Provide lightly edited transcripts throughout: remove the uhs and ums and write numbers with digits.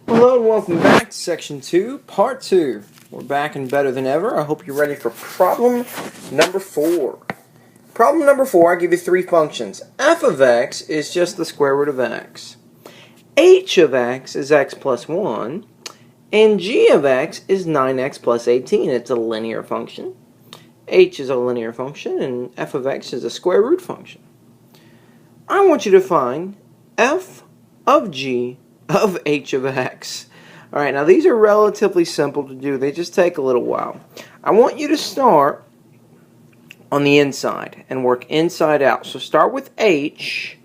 Hello and welcome back to Section 2, Part 2. We're back and better than ever. I hope you're ready for problem number 4. Problem number 4, I give you three functions. F of x is just the square root of x. H of x is x plus 1. And g of x is 9x plus 18. It's a linear function. H is a linear function, and f of x is a square root function. I want you to find f of g of h of x. Alright, now these are relatively simple to do. They just take a little while. I want you to start on the inside and work inside out. So start with h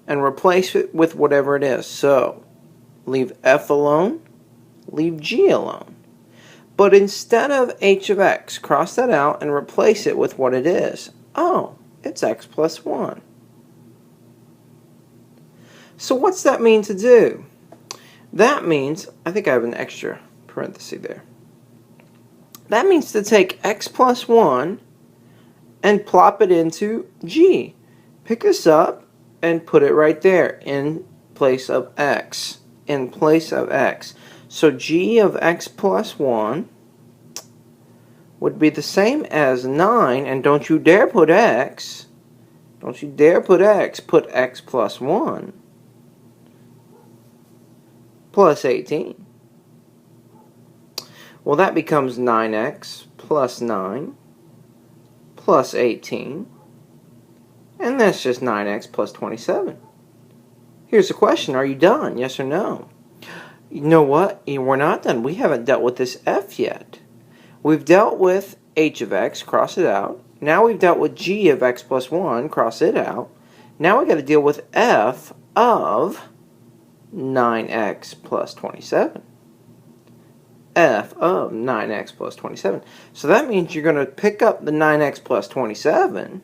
and replace it with whatever it is. So leave f alone, leave g alone. But instead of h of x, cross that out and replace it with what it is. Oh, it's x plus 1. So what's that mean to do? That means, I think I have an extra parenthesis there. That means to take x plus 1 and plop it into g. Pick this up and put it right there in place of x. In place of x. So g of x plus 1 would be the same as 9, and don't you dare put x. Don't you dare put x. Put x plus 1. Plus 18. Well, that becomes 9x plus 9 plus 18. And that's just 9x plus 27. Here's the question. Are you done? Yes or no? You know what? We're not done. We haven't dealt with this f yet. We've dealt with h of x. Cross it out. Now we've dealt with g of x plus 1. Cross it out. Now we've got to deal with f of 9x plus 27. F of 9x plus 27. So that means you're going to pick up the 9x plus 27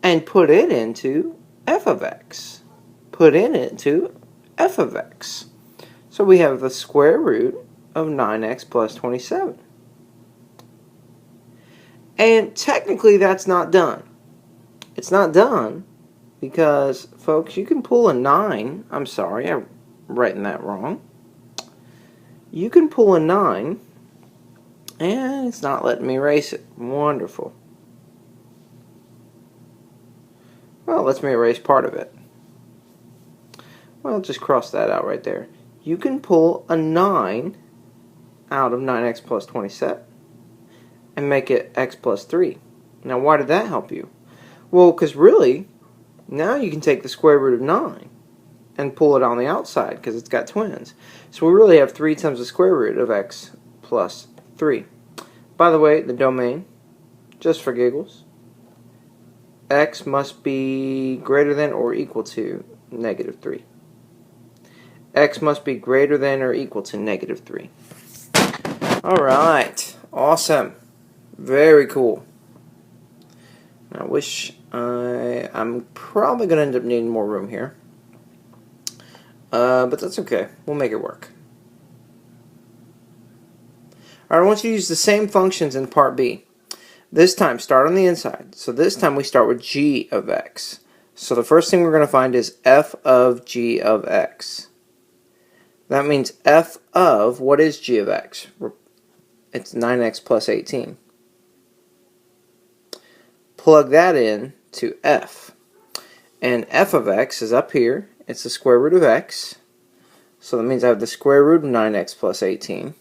and put it into f of x. Put it into f of x. So we have the square root of 9x plus 27. And technically that's not done. It's not done because, folks, you can pull a 9. I'm sorry, I'm writing that wrong. You can pull a 9, and it's not letting me erase it. Wonderful. Well, it lets me erase part of it. Well, just cross that out right there. You can pull a 9 out of 9x plus 27 and make it x plus 3. Now, why did that help you? Well, because really, now you can take the square root of 9 and pull it on the outside because it's got twins. So we really have 3 times the square root of x plus 3. By the way, the domain, just for giggles, x must be greater than or equal to negative 3. X must be greater than or equal to negative 3. Alright, awesome. Very cool. I wish I'm probably going to end up needing more room here. But that's okay. We'll make it work. Alright, I want you to use the same functions in part B. This time, start on the inside. So this time we start with g of x. So the first thing we're going to find is f of g of x. That means f of, what is g of x? It's 9x plus 18. Plug that in to f. And f of x is up here. It's the square root of x. So that means I have the square root of 9x plus 18.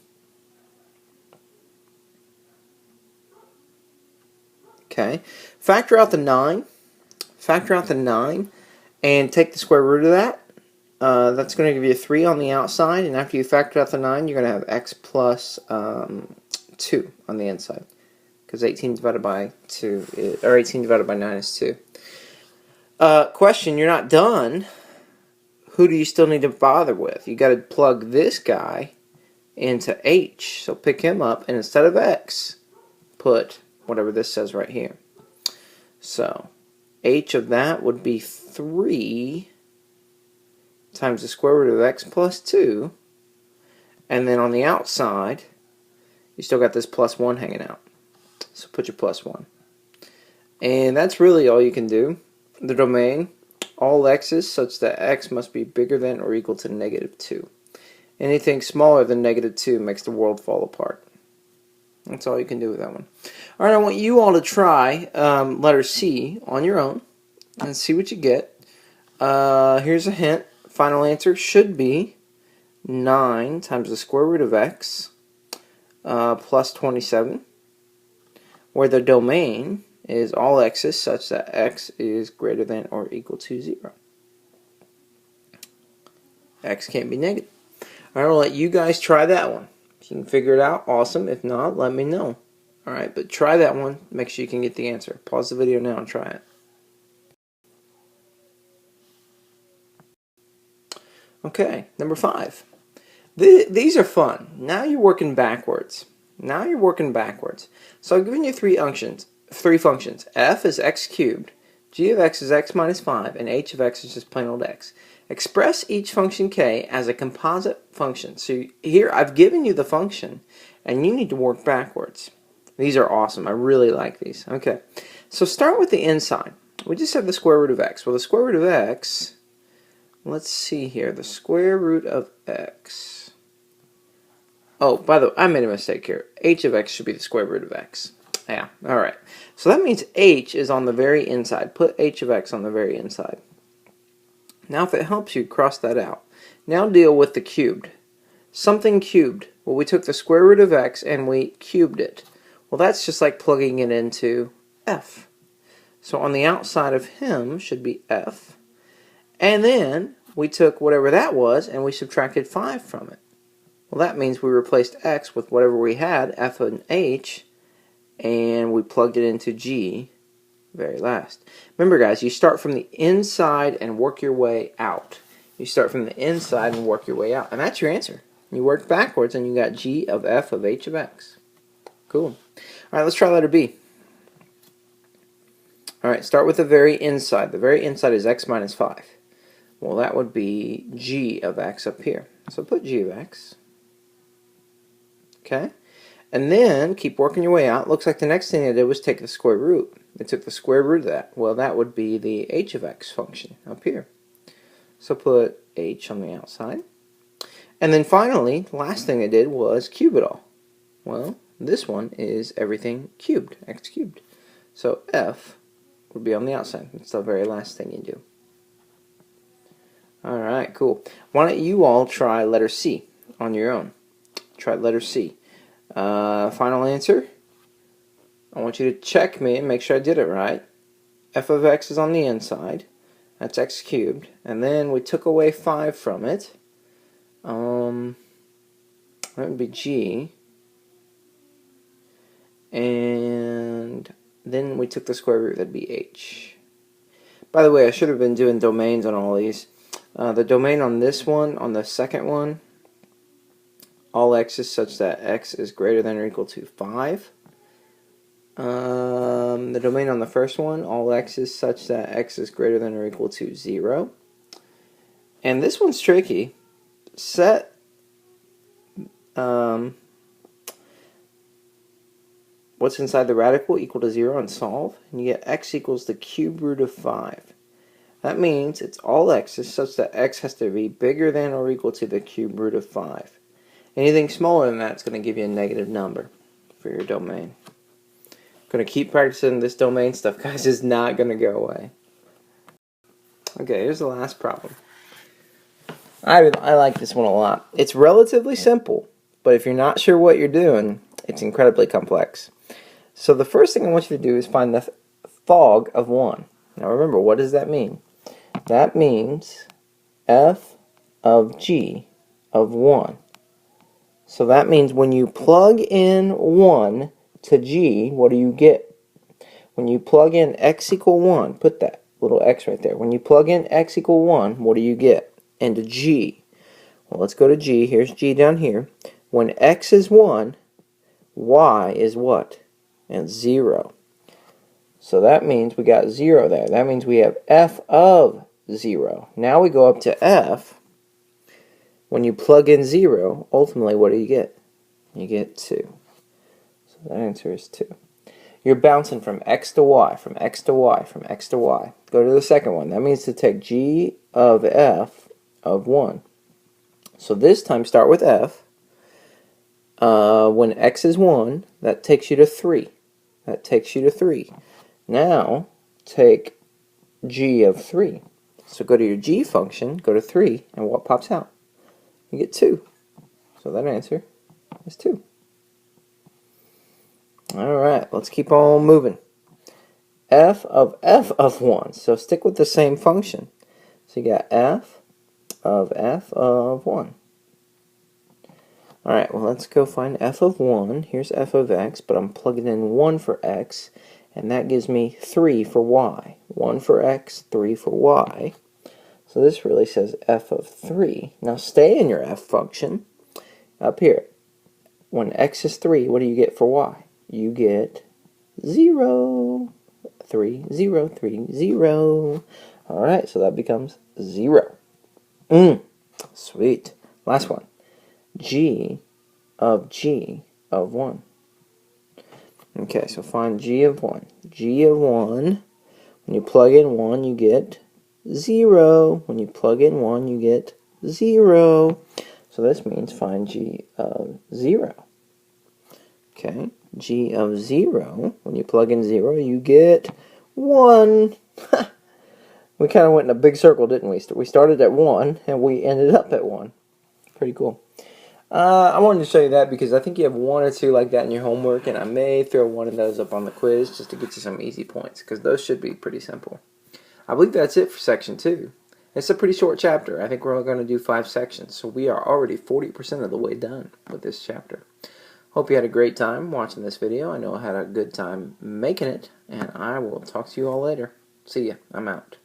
Okay. Factor out the 9. Factor out the 9 and take the square root of that. That's going to give you a 3 on the outside. And after you factor out the 9, you're going to have x plus 2 on the inside. Because 18 divided by 2, or 18 divided by 9 is 2. Question, you're not done. Who do you still need to bother with? You got to plug this guy into h. So pick him up, and instead of x, put whatever this says right here. So h of that would be 3 times the square root of x plus 2. And then on the outside, you still got this plus 1 hanging out. So put your plus 1. And that's really all you can do. The domain, all x's such that x must be bigger than or equal to negative 2. Anything smaller than -2 makes the world fall apart. That's all you can do with that one. All right, I want you all to try letter C on your own and see what you get. Here's a hint. Final answer should be 9 times the square root of x plus 27, where the domain is all x's such that x is greater than or equal to 0. X can't be negative. All right, I'll let you guys try that one. If you can figure it out, awesome. If not, let me know. All right, but try that one. Make sure you can get the answer. Pause the video now and try it. Okay, number 5. These are fun. Now you're working backwards. So I've given you three functions. F is x cubed, g of x is x minus 5, and h of x is just plain old x. Express each function k as a composite function. So here I've given you the function, and you need to work backwards. These are awesome. I really like these. Okay, so start with the inside. We just have the square root of x. Well, the square root of x, let's see here, the square root of x. Oh, by the way, I made a mistake here. H of x should be the square root of x. Yeah, alright. So that means h is on the very inside. Put h of x on the very inside. Now if it helps you, cross that out. Now deal with the cubed. Something cubed. Well, we took the square root of x and we cubed it. Well, that's just like plugging it into f. So on the outside of him should be f. And then we took whatever that was and we subtracted 5 from it. Well, that means we replaced x with whatever we had, f and h, and we plugged it into g very last. Remember, guys, you start from the inside and work your way out. You start from the inside and work your way out. And that's your answer. You worked backwards and you got g of f of h of x. Cool. All right, let's try letter B. All right, start with the very inside. The very inside is x minus 5. Well, that would be g of x up here. So put g of x. Okay? And then keep working your way out. Looks like the next thing they did was take the square root. They took the square root of that. Well, that would be the h of x function up here. So put h on the outside. And then finally, the last thing they did was cube it all. Well, this one is everything cubed, x cubed. So f would be on the outside. That's the very last thing you do. Alright, cool. Why don't you all try letter C on your own? Try letter C. Final answer. I want you to check me and make sure I did it right. F of x is on the inside. That's x cubed. And then we took away 5 from it. That would be g. And then we took the square root. That'd be h. By the way, I should have been doing domains on all these. The domain on this one, on the second one, all x is such that x is greater than or equal to 5. The domain on the first one, all x is such that x is greater than or equal to 0. And this one's tricky. Set what's inside the radical equal to 0 and solve, and you get x equals the cube root of 5. That means it's all x's such that x has to be bigger than or equal to the cube root of 5. Anything smaller than that is going to give you a negative number for your domain. Going to keep practicing this domain stuff, guys. It's not going to go away. Okay, here's the last problem. I like this one a lot. It's relatively simple, but if you're not sure what you're doing, it's incredibly complex. So the first thing I want you to do is find the fog of 1. Now remember, what does that mean? That means f of g of 1. So that means when you plug in 1 to g, what do you get? When you plug in x equal 1, put that little x right there. When you plug in x equal 1, what do you get? Into g. Well, let's go to g. Here's g down here. When x is 1, y is what? And 0. So that means we got 0 there. That means we have f of 0. Now we go up to f. When you plug in 0, ultimately what do you get? You get 2. So that answer is 2. You're bouncing from x to y, from x to y, from x to y. Go to the second one. That means to take g of f of 1. So this time start with f. When x is 1, that takes you to 3. That takes you to 3. Now take g of 3. So go to your g function, go to 3, and what pops out? You get 2. So that answer is 2. Alright, let's keep on moving. F of 1. So stick with the same function. So you got f of 1. Alright, well let's go find f of 1. Here's f of x, but I'm plugging in 1 for x, and that gives me 3 for y. 1 for x, 3 for y. So this really says f of 3. Now stay in your f function up here. When x is 3, what do you get for y? You get 0. 3, 0, 3, 0. Alright, so that becomes 0. Sweet. Last one. G of 1. Okay, so find g of 1. G of 1, when you plug in 1, you get 0. When you plug in 1, you get 0. So this means find g of 0. Okay, g of 0, when you plug in 0, you get 1. We kind of went in a big circle, didn't we? We started at 1, and we ended up at 1. Pretty cool. I wanted to show you that because I think you have 1 or 2 like that in your homework, and I may throw one of those up on the quiz just to get you some easy points, because those should be pretty simple. I believe that's it for section 2. It's a pretty short chapter. I think we're only going to do 5 sections, so we are already 40% of the way done with this chapter. Hope you had a great time watching this video. I know I had a good time making it, and I will talk to you all later. See ya. I'm out.